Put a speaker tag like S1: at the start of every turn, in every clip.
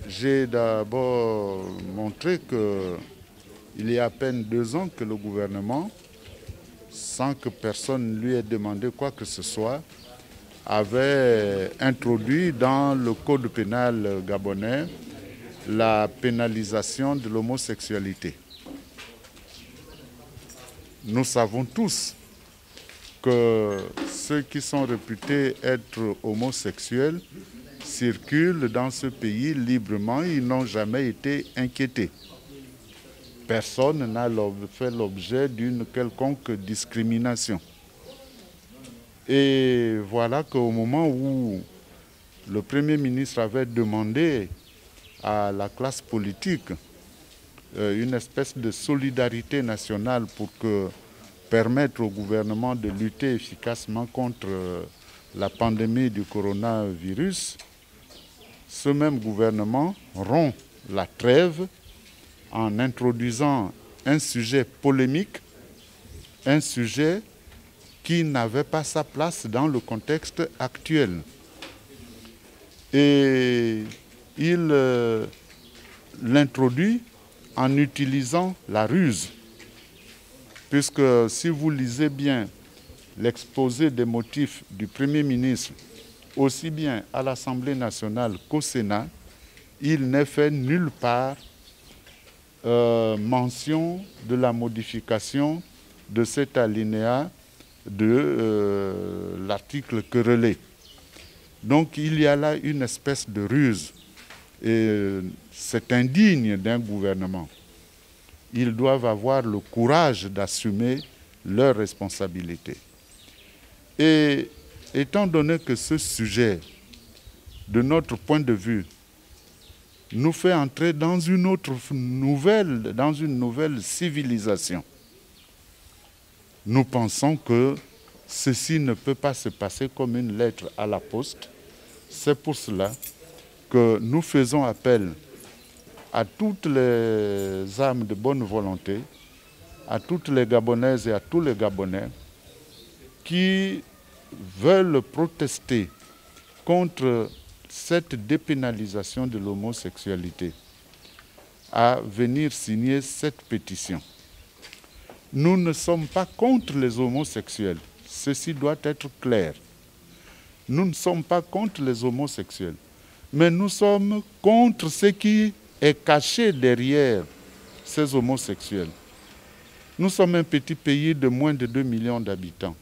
S1: J'ai d'abord montré qu'il y a à peine 2 ans que le gouvernement, sans que personne lui ait demandé quoi que ce soit, avait introduit dans le code pénal gabonais la pénalisation de l'homosexualité. Nous savons tous que ceux qui sont réputés être homosexuels circulent dans ce pays librement, ils n'ont jamais été inquiétés. Personne n'a fait l'objet d'une quelconque discrimination. Et voilà qu'au moment où le Premier ministre avait demandé à la classe politique une espèce de solidarité nationale pour permettre au gouvernement de lutter efficacement contre la pandémie du coronavirus, ce même gouvernement rompt la trêve en introduisant un sujet polémique, un sujet qui n'avait pas sa place dans le contexte actuel. Et il l'introduit en utilisant la ruse, puisque si vous lisez bien l'exposé des motifs du Premier ministre, aussi bien à l'Assemblée nationale qu'au Sénat, il n'est fait nulle part mention de la modification de cet alinéa de l'article querellé. Donc il y a là une espèce de ruse et c'est indigne d'un gouvernement. Ils doivent avoir le courage d'assumer leurs responsabilités. Et étant donné que ce sujet, de notre point de vue, nous fait entrer dans une nouvelle civilisation, nous pensons que ceci ne peut pas se passer comme une lettre à la poste. C'est pour cela que nous faisons appel à toutes les âmes de bonne volonté, à toutes les Gabonaises et à tous les Gabonais qui veulent protester contre cette dépénalisation de l'homosexualité, à venir signer cette pétition. Nous ne sommes pas contre les homosexuels, ceci doit être clair. Nous ne sommes pas contre les homosexuels, mais nous sommes contre ce qui est caché derrière ces homosexuels. Nous sommes un petit pays de moins de 2 millions d'habitants.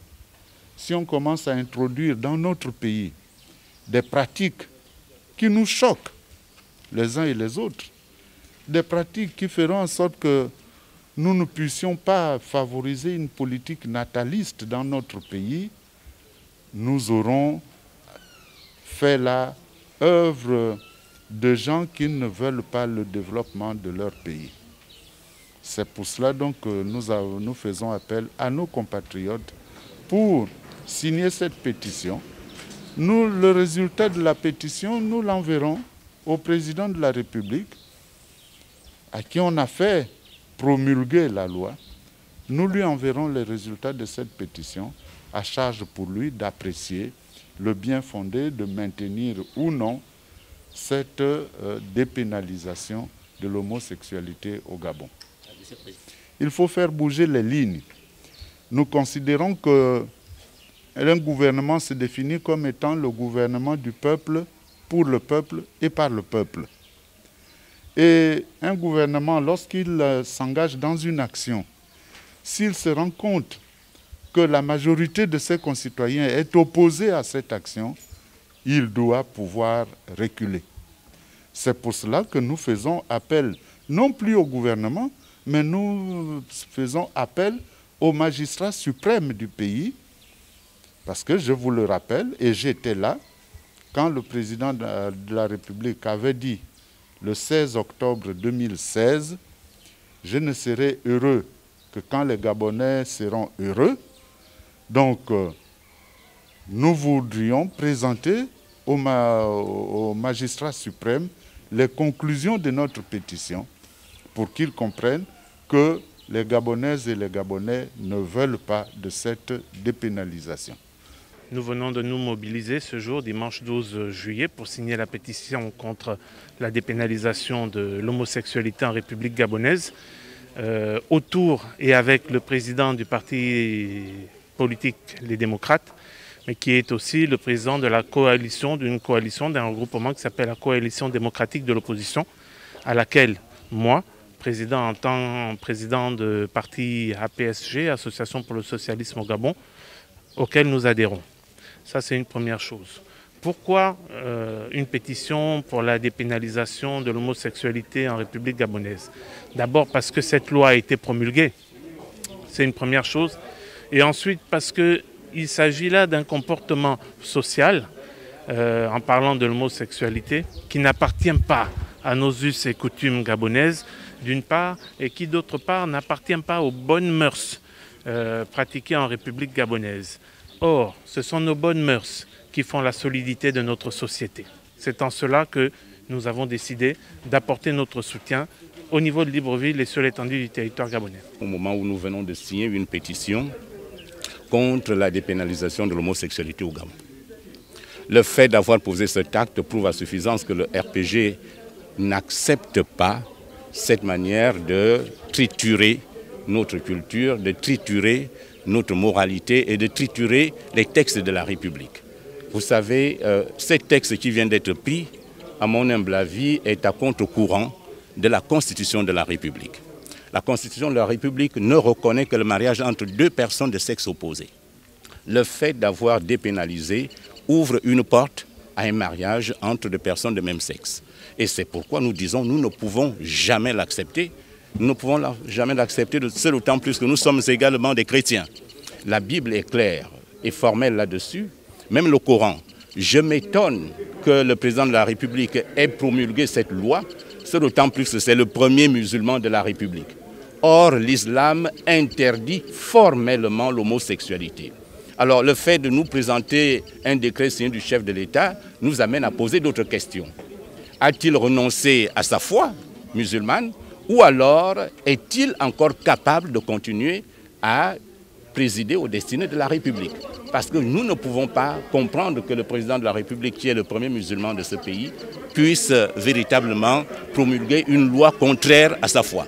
S1: Si on commence à introduire dans notre pays des pratiques qui nous choquent les uns et les autres, des pratiques qui feront en sorte que nous ne puissions pas favoriser une politique nataliste dans notre pays, nous aurons fait la œuvre de gens qui ne veulent pas le développement de leur pays. C'est pour cela donc que nous faisons appel à nos compatriotes pour signer cette pétition. Le résultat de la pétition, nous l'enverrons au président de la République, à qui on a fait promulguer la loi. Nous lui enverrons les résultats de cette pétition, à charge pour lui d'apprécier le bien fondé de maintenir ou non cette dépénalisation de l'homosexualité au Gabon. Il faut faire bouger les lignes. Nous considérons qu'un gouvernement se définit comme étant le gouvernement du peuple, pour le peuple et par le peuple. Et un gouvernement, lorsqu'il s'engage dans une action, s'il se rend compte que la majorité de ses concitoyens est opposée à cette action, il doit pouvoir reculer. C'est pour cela que nous faisons appel, non plus au gouvernement, mais nous faisons appel au magistrat suprême du pays, parce que je vous le rappelle, et j'étais là, quand le président de la République avait dit, le 16 octobre 2016, je ne serai heureux que quand les Gabonais seront heureux. Donc, nous voudrions présenter au magistrat suprême les conclusions de notre pétition pour qu'ils comprennent que les Gabonaises et les Gabonais ne veulent pas de cette dépénalisation.
S2: Nous venons de nous mobiliser ce jour, dimanche 12 juillet, pour signer la pétition contre la dépénalisation de l'homosexualité en République gabonaise, autour et avec le président du parti politique Les Démocrates, mais qui est aussi le président de la coalition, d'un regroupement qui s'appelle la Coalition démocratique de l'opposition, à laquelle moi, en tant que président de parti APSG, Association pour le socialisme au Gabon, auquel nous adhérons. Ça, c'est une première chose. Pourquoi une pétition pour la dépénalisation de l'homosexualité en République gabonaise? D'abord parce que cette loi a été promulguée, c'est une première chose. Et ensuite parce qu'il s'agit là d'un comportement social, en parlant de l'homosexualité, qui n'appartient pas à nos us et coutumes gabonaises, d'une part, et qui d'autre part n'appartient pas aux bonnes mœurs pratiquées en République gabonaise. Or, ce sont nos bonnes mœurs qui font la solidité de notre société. C'est en cela que nous avons décidé d'apporter notre soutien au niveau de Libreville et sur l'étendue du territoire gabonais.
S3: Au moment où nous venons de signer une pétition contre la dépénalisation de l'homosexualité au Gabon. Le fait d'avoir posé cet acte prouve à suffisance que le RPG n'accepte pas cette manière de triturer notre culture, de triturer notre moralité et de triturer les textes de la République. Vous savez, ce texte qui vient d'être pris, à mon humble avis, est à contre-courant de la Constitution de la République. La Constitution de la République ne reconnaît que le mariage entre deux personnes de sexe opposé. Le fait d'avoir dépénalisé ouvre une porte à un mariage entre deux personnes de même sexe. Et c'est pourquoi nous disons nous ne pouvons jamais l'accepter. Nous ne pouvons jamais l'accepter, d'autant plus que nous sommes également des chrétiens. La Bible est claire et formelle là-dessus, même le Coran. Je m'étonne que le président de la République ait promulgué cette loi, d'autant plus que c'est le premier musulman de la République. Or, l'islam interdit formellement l'homosexualité. Alors, le fait de nous présenter un décret signé du chef de l'État nous amène à poser d'autres questions. A-t-il renoncé à sa foi musulmane ou alors est-il encore capable de continuer à présider aux destinées de la République? Parce que nous ne pouvons pas comprendre que le président de la République, qui est le premier musulman de ce pays, puisse véritablement promulguer une loi contraire à sa foi.